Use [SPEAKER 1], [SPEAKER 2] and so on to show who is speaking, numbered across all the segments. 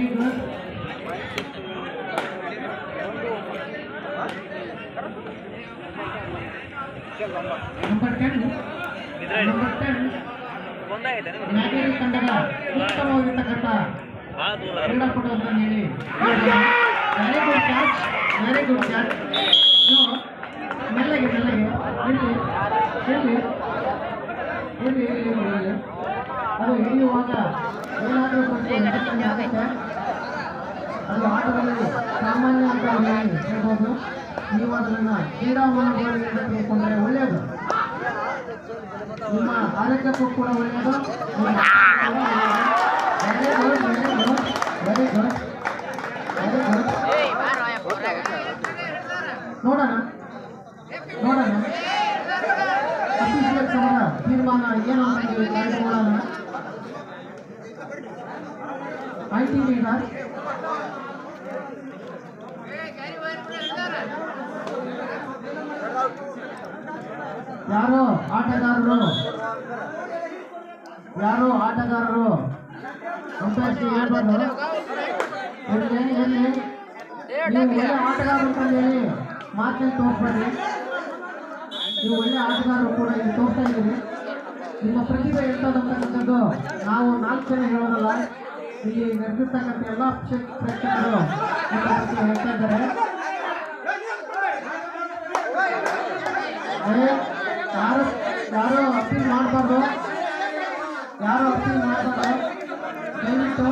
[SPEAKER 1] Very good. Number 10 Mageri ತಂಡದ ಉತ್ತಮವಾಗಿರ್ತಕ್ಕಂಥ ಕ್ರೀಡಾಪಟುವನ್ನು ಹೇಳಿ very good catch. ಮೆಲ್ಲಗೆ ಅದು ಹಿಡಿಯುವಾಗ ಏನಾದರೂ ಆಗುತ್ತೆ. ಅದು ಆಟದಲ್ಲಿ ಸಾಮಾನ್ಯ ಅಂತ ಹೇಳ್ಬೋದು. ನೀವು ಅದನ್ನು ಕ್ರೀಡಾಂಗಣಗಳಲ್ಲಿ ತೆಗೆದುಕೊಂಡ್ರೆ ಒಳ್ಳೆಯದು. ನಿಮ್ಮ ಆರೋಗ್ಯಕ್ಕೂ ಕೂಡ ಒಳ್ಳೆಯದು. Very good. ನೋಡೋಣ ಅಫಿಷಿಯಲ್ಸ್ ಅವರ ತೀರ್ಮಾನ ಏನು ಅಂತ ನೋಡೋಣ. ಐಟಿ ಲೀಡರ್ ಯಾರೋ ಆಟಗಾರರು ಅಂಪೈರ್ಗೆ ಹೇಳ್ಬಾರ್ದು. ನೀವು ಒಳ್ಳೆ ಆಟಗಾರರು ಅಂತ ಹೇಳಿ ಮಾತನ್ನು ತೋರಿಸ್ಬೇಡಿ. ನೀವು ಒಳ್ಳೆ ಆಟಗಾರರು ಕೂಡ ಇಲ್ಲಿ ತೋರಿಸ್ತಾ ಇದ್ದೀರಿ. ನಿಮ್ಮ ಪ್ರತಿಭೆ ಇರ್ತಕ್ಕಂಥದ್ದು ನಾವು 4 ಜನ ಹೇಳೋದಲ್ಲ, ಇಲ್ಲಿ ನಡೆದಿರ್ತಕ್ಕಂಥ ಎಲ್ಲ ಪ್ರೇಕ್ಷಕರು ಹೇಳ್ತಾ ಇದ್ದಾರೆ. ಯಾರು ಅಪೀಲ್ ಮಾಡಬಾರ್ದು. ದಯವಿಟ್ಟು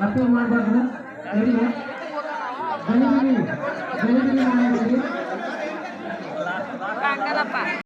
[SPEAKER 1] ಅಪೀಲ್ ಮಾಡಬಾರ್ದು. ಗಲಿಬಿಲಿ ಮಾಡಬೇಡಿ.